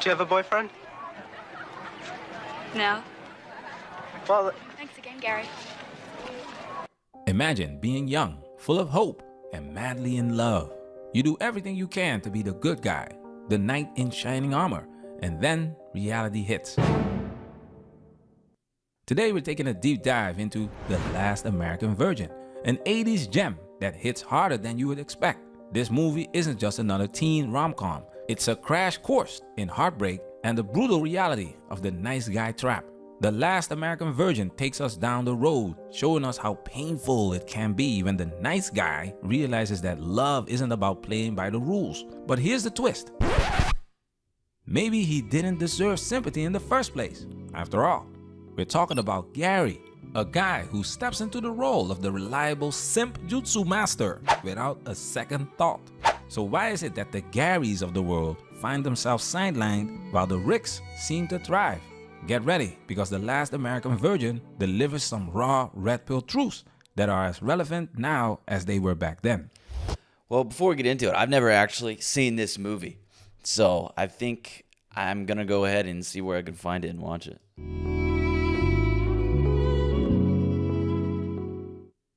Do you have a boyfriend? No. Well, Thanks again, Gary. Imagine being young, full of hope, and madly in love. You do everything you can to be the good guy, the knight in shining armor, and then reality hits. Today we're taking a deep dive into The Last American Virgin, an 80s gem that hits harder than you would expect. This movie isn't just another teen rom-com. It's a crash course in heartbreak and the brutal reality of the nice guy trap. The Last American Virgin takes us down the road, showing us how painful it can be when the nice guy realizes that love isn't about playing by the rules. But here's the twist. Maybe he didn't deserve sympathy in the first place. After all, we're talking about Gary, a guy who steps into the role of the reliable simp jutsu master without a second thought. So why is it that the Garys of the world find themselves sidelined while the Ricks seem to thrive? Get ready, because The Last American Virgin delivers some raw red pill truths that are as relevant now as they were back then. Well, before we get into it, I've never actually seen this movie. So I think I'm going to go ahead and see where I can find it and watch it.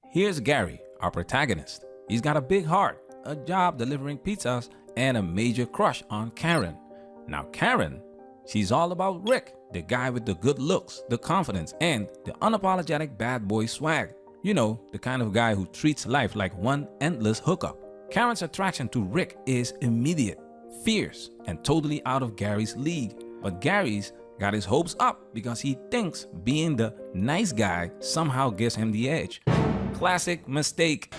Here's Gary, our protagonist. He's got a big heart, a job delivering pizzas, and a major crush on Karen. Now Karen, she's all about Rick, the guy with the good looks, the confidence, and the unapologetic bad boy swag. You know, the kind of guy who treats life like one endless hookup. Karen's attraction to Rick is immediate, fierce, and totally out of Gary's league. But Gary's got his hopes up because he thinks being the nice guy somehow gives him the edge. Classic mistake.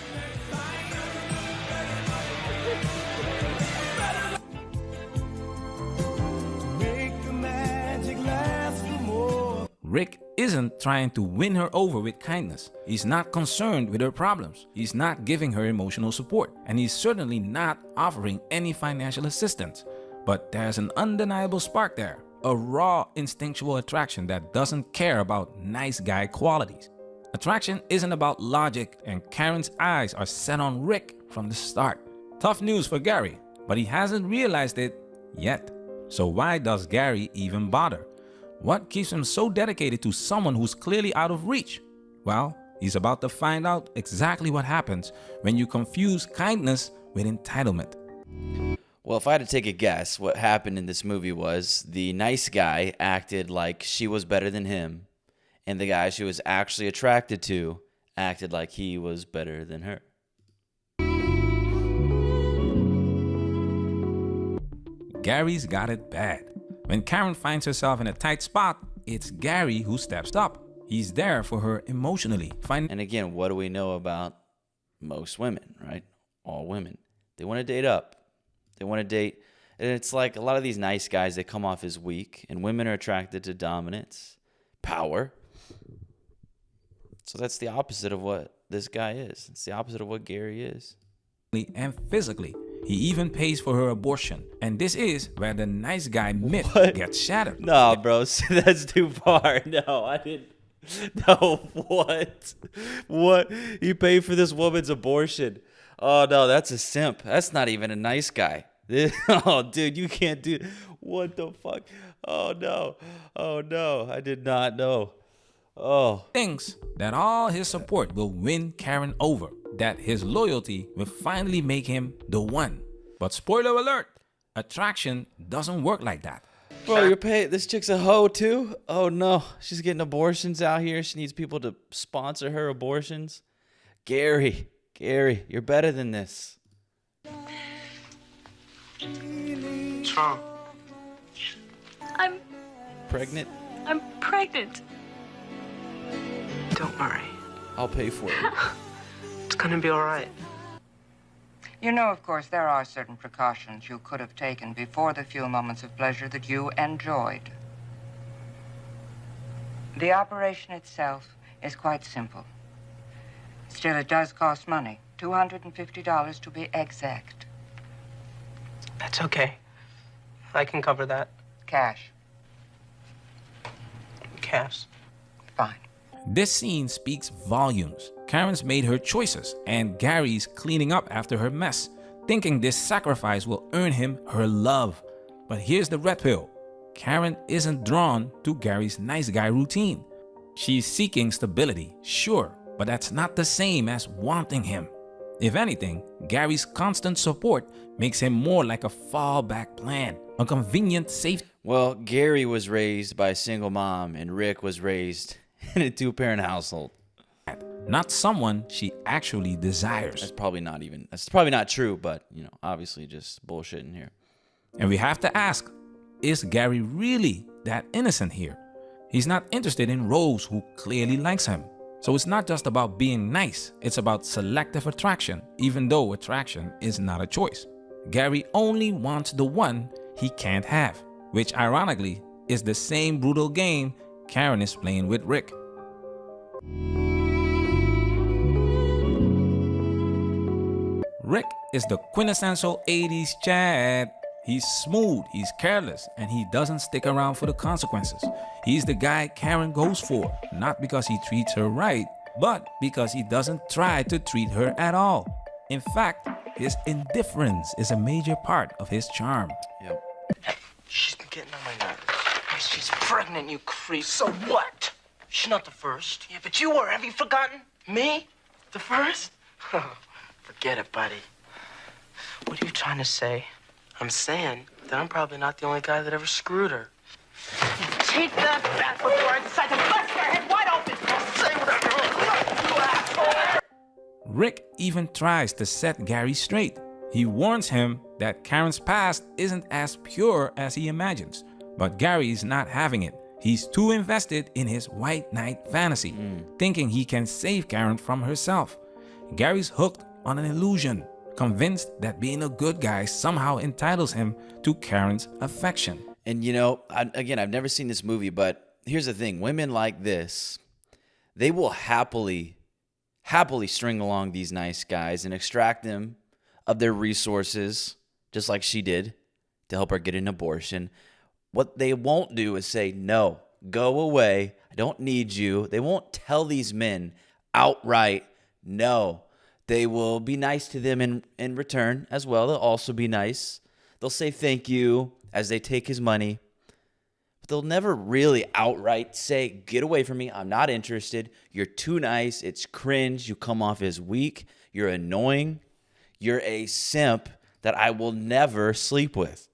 Rick isn't trying to win her over with kindness. He's not concerned with her problems. He's not giving her emotional support. And he's certainly not offering any financial assistance. But there's an undeniable spark there. A raw instinctual attraction that doesn't care about nice guy qualities. Attraction isn't about logic, and Karen's eyes are set on Rick from the start. Tough news for Gary, but he hasn't realized it yet. So why does Gary even bother? What keeps him so dedicated to someone who's clearly out of reach? Well, he's about to find out exactly what happens when you confuse kindness with entitlement. Well, if I had to take a guess, what happened in this movie was the nice guy acted like she was better than him, and the guy she was actually attracted to acted like he was better than her. Gary's got it bad. When Karen finds herself in a tight spot, it's Gary who steps up. He's there for her emotionally. And again, what do we know about most women, right? All women. They want to date up. They want to date. And it's like a lot of these nice guys, they come off as weak. And women are attracted to dominance, power. So that's the opposite of what this guy is. It's the opposite of what Gary is. And physically. He even pays for her abortion. And this is where the nice guy myth gets shattered. No, bro, that's too far. No, I didn't. No, what? What? He paid for this woman's abortion. Oh, no, that's a simp. That's not even a nice guy. Oh, dude, you can't do... What the fuck? Oh, no. Oh, no. I did not know. Oh. Thinks that all his support will win Karen over. That his loyalty will finally make him the one. But spoiler alert, attraction doesn't work like that. Bro, you're paying. This chick's a hoe too? Oh no, she's getting abortions out here. She needs people to sponsor her abortions. Gary, you're better than this. what's wrong? I'm Pregnant? pregnant. Don't worry. I'll pay for it. It's gonna be all right. You know, of course, there are certain precautions you could have taken before the few moments of pleasure that you enjoyed. The operation itself is quite simple. Still, it does cost money. $250 to be exact. That's okay. I can cover that. Cash. Cash. Fine. This scene speaks volumes. Karen's made her choices, and Gary's cleaning up after her mess, thinking this sacrifice will earn him her love. But here's the red pill. Karen isn't drawn to Gary's nice guy routine. She's seeking stability, sure, but that's not the same as wanting him. If anything, Gary's constant support makes him more like a fallback plan, a convenient safety. Well, Gary was raised by a single mom, and Rick was raised in a two-parent household. Not someone she actually desires. That's probably not true, but, obviously just bullshitting here. And we have to ask, is Gary really that innocent here? He's not interested in Rose, who clearly likes him. So it's not just about being nice, it's about selective attraction, even though attraction is not a choice. Gary only wants the one he can't have, which ironically is the same brutal game Karen is playing with Rick. Rick is the quintessential 80s Chad. He's smooth, he's careless, and he doesn't stick around for the consequences. He's the guy Karen goes for, not because he treats her right, but because he doesn't try to treat her at all. In fact, his indifference is a major part of his charm. Yep. She's been getting on my nerves. Hey, she's pregnant, you creep. So what? She's not the first. Yeah, but you were. Have you forgotten? Me? The first? Forget it, buddy. What are you trying to say? I'm saying that I'm probably not the only guy that ever screwed her. Take that back before I decide to bust your head wide open. I'll say whatever. You asshole. Rick even tries to set Gary straight. He warns him that Karen's past isn't as pure as he imagines. But Gary's not having it. He's too invested in his white knight fantasy, thinking he can save Karen from herself. Gary's hooked on an illusion, convinced that being a good guy somehow entitles him to Karen's affection. And I've never seen this movie, but here's the thing. Women like this, they will happily string along these nice guys and extract them of their resources, just like she did, to help her get an abortion. What they won't do is say, no, go away, I don't need you. They won't tell these men outright no. They will be nice to them in return as well. They'll also be nice. They'll say thank you as they take his money. But they'll never really outright say, get away from me. I'm not interested. You're too nice. It's cringe. You come off as weak. You're annoying. You're a simp that I will never sleep with.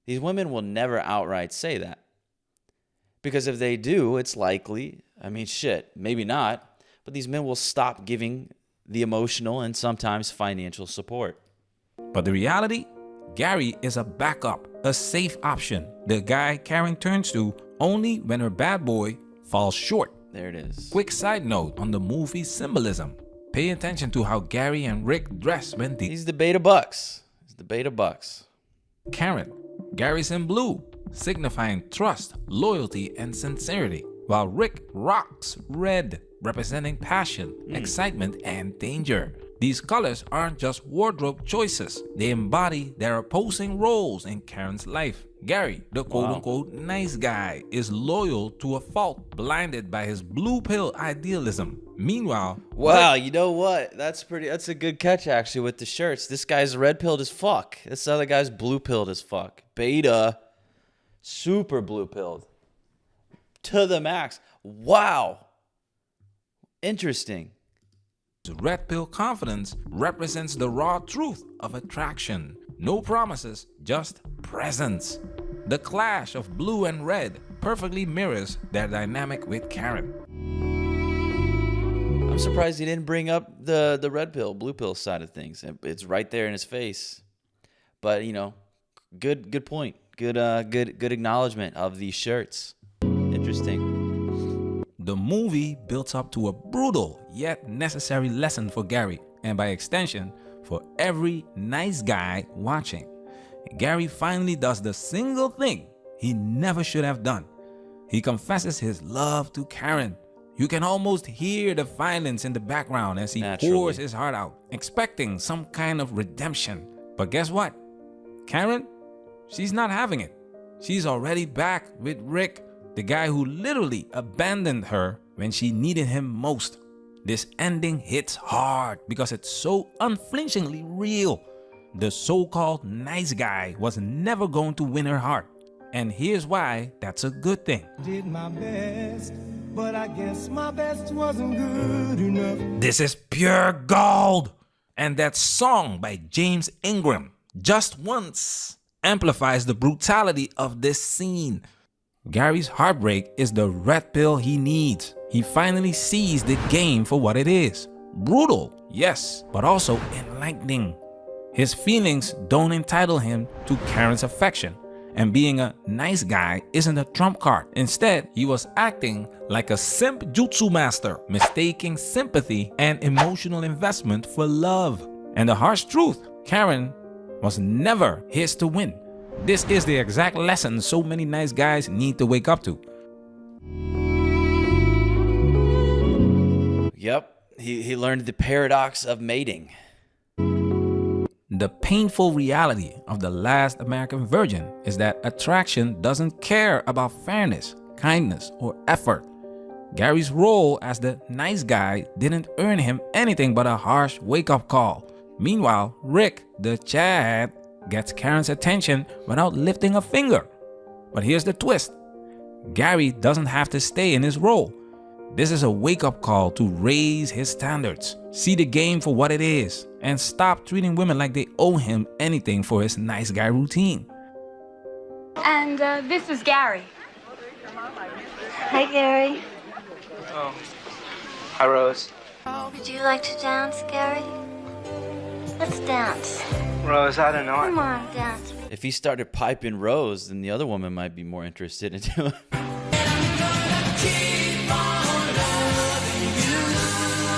These women will never outright say that. Because if they do, it's likely, maybe not, but these men will stop giving the emotional and sometimes financial support. But the reality, Gary is a backup, a safe option, the guy Karen turns to only when her bad boy falls short. There it is. Quick side note on the movie's symbolism. Pay attention to how Gary and Rick dress when they... He's the beta bucks. Karen, Gary's in blue, signifying trust, loyalty, and sincerity, while Rick rocks red, representing passion, excitement, and danger. These colors aren't just wardrobe choices. They embody their opposing roles in Karen's life. Gary, the quote-unquote nice guy, is loyal to a fault, blinded by his blue pill idealism. Meanwhile... Wow, you know what? That's a good catch, actually, with the shirts. This guy's red-pilled as fuck. This other guy's blue-pilled as fuck. Beta, super blue-pilled. To the max. Wow. Interesting. Red pill confidence represents the raw truth of attraction. No promises, just presence. The clash of blue and red perfectly mirrors their dynamic with Karen. I'm surprised he didn't bring up the red pill, blue pill side of things. It's right there in his face. But, good point. Good acknowledgement of these shirts. Interesting. The movie builds up to a brutal yet necessary lesson for Gary, and by extension, for every nice guy watching. Gary finally does the single thing he never should have done. He confesses his love to Karen. You can almost hear the violence in the background as he pours his heart out, expecting some kind of redemption. But guess what? Karen, she's not having it. She's already back with Rick, the guy who literally abandoned her when she needed him most. This ending hits hard because it's so unflinchingly real. The so-called nice guy was never going to win her heart. And here's why that's a good thing. Did my best, but I guess my best wasn't good enough. This is pure gold. And that song by James Ingram, Just Once, amplifies the brutality of this scene. Gary's heartbreak is the red pill he needs. He finally sees the game for what it is. Brutal, yes, but also enlightening. His feelings don't entitle him to Karen's affection, and being a nice guy isn't a trump card. Instead, he was acting like a simp jutsu master, mistaking sympathy and emotional investment for love. And the harsh truth, Karen was never his to win. This is the exact lesson so many nice guys need to wake up to. Yep, he learned the paradox of mating. The painful reality of The Last American Virgin is that attraction doesn't care about fairness, kindness, or effort. Gary's role as the nice guy didn't earn him anything but a harsh wake-up call. Meanwhile, Rick, the Chad, gets Karen's attention without lifting a finger. But here's the twist. Gary doesn't have to stay in his role. This is a wake-up call to raise his standards, see the game for what it is, and stop treating women like they owe him anything for his nice guy routine. And this is Gary. Hi, Gary. Oh. Hi, Rose. Would you like to dance, Gary? Let's dance. Rose, I don't know. Come on, dance. If he started piping Rose, then the other woman might be more interested in him.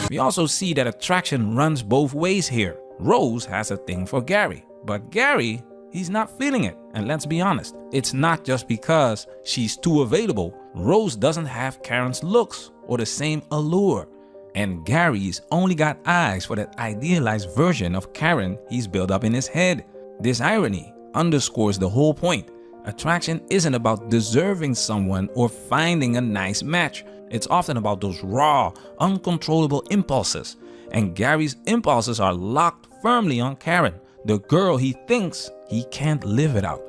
We also see that attraction runs both ways here. Rose has a thing for Gary, but Gary, he's not feeling it. And let's be honest, it's not just because she's too available. Rose doesn't have Karen's looks or the same allure. And Gary's only got eyes for that idealized version of Karen he's built up in his head. This irony underscores the whole point. Attraction isn't about deserving someone or finding a nice match. It's often about those raw, uncontrollable impulses. And Gary's impulses are locked firmly on Karen, the girl he thinks he can't live without.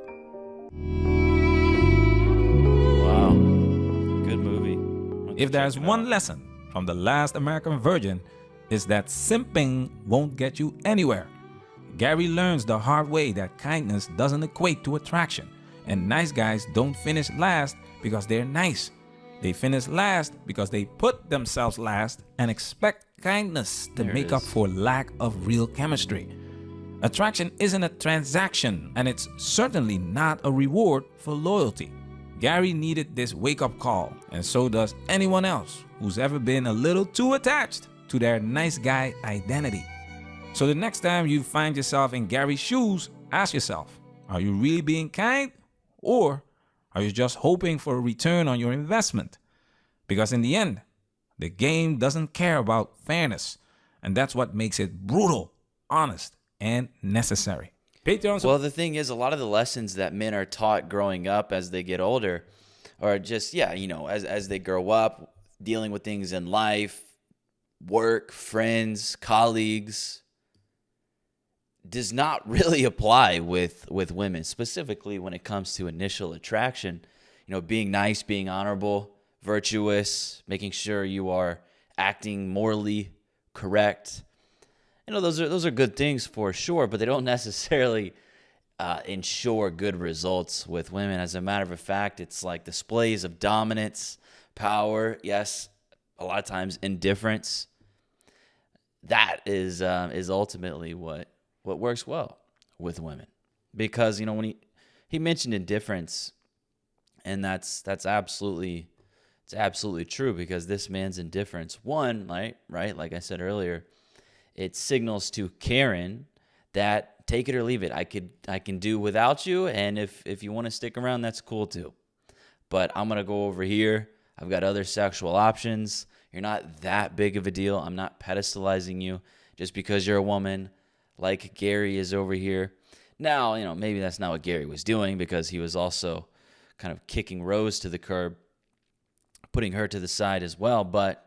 Wow. Good movie. If there's one lesson from The Last American Virgin, is that simping won't get you anywhere. Gary learns the hard way that kindness doesn't equate to attraction, and nice guys don't finish last because they're nice. They finish last because they put themselves last and expect kindness to make up for lack of real chemistry. Attraction isn't a transaction, and it's certainly not a reward for loyalty. Gary needed this wake-up call, and so does anyone else who's ever been a little too attached to their nice guy identity. So the next time you find yourself in Gary's shoes, ask yourself, are you really being kind, or are you just hoping for a return on your investment? Because in the end, the game doesn't care about fairness, and that's what makes it brutal, honest, and necessary. Patreon. Well, the thing is, a lot of the lessons that men are taught growing up as they get older are just, as they grow up, dealing with things in life, work, friends, colleagues, does not really apply with women, specifically when it comes to initial attraction. Being nice, being honorable, virtuous, making sure you are acting morally correct. Those are good things for sure, but they don't necessarily ensure good results with women. As a matter of fact, it's like displays of dominance, power, yes, a lot of times indifference. That is ultimately what works well with women, because when he mentioned indifference, and that's absolutely true, because this man's indifference, one, right, like I said earlier, it signals to Karen that take it or leave it. I can do without you, and if you want to stick around, that's cool too. But I'm gonna go over here. I've got other sexual options. You're not that big of a deal. I'm not pedestalizing you just because you're a woman, like Gary is over here. Now, maybe that's not what Gary was doing, because he was also kind of kicking Rose to the curb, putting her to the side as well. But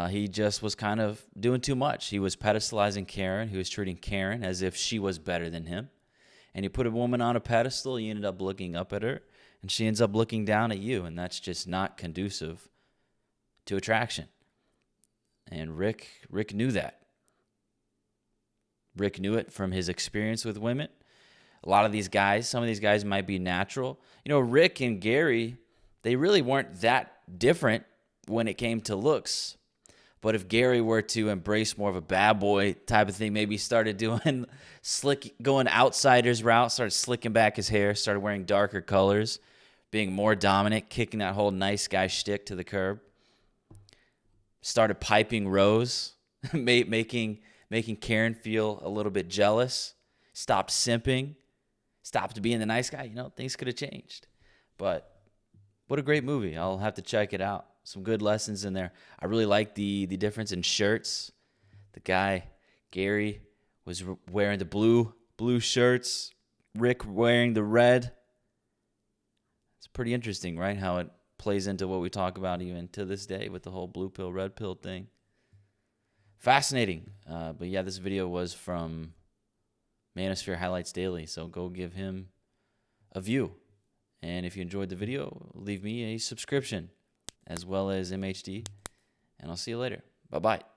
he just was kind of doing too much. He was pedestalizing Karen. He was treating Karen as if she was better than him. And you put a woman on a pedestal, you ended up looking up at her, and she ends up looking down at you, and that's just not conducive to attraction. And Rick knew that. Rick knew it from his experience with women. A lot of these guys, some of these guys might be natural. You know, Rick and Gary, they really weren't that different when it came to looks. But if Gary were to embrace more of a bad boy type of thing, maybe started doing going outsider's route, started slicking back his hair, started wearing darker colors, being more dominant, kicking that whole nice guy shtick to the curb, started piping Rose, making Karen feel a little bit jealous, stopped simping, stopped being the nice guy, you know, things could have changed. But what a great movie. I'll have to check it out. Some good lessons in there. I really like the difference in shirts. The guy, Gary, was wearing the blue shirts. Rick wearing the red. It's pretty interesting, right? How it plays into what we talk about even to this day with the whole blue pill, red pill thing. Fascinating. But yeah, this video was from Manosphere Highlights Daily, so go give him a view. And if you enjoyed the video, leave me a subscription as well as MHD. And I'll see you later. Bye-bye.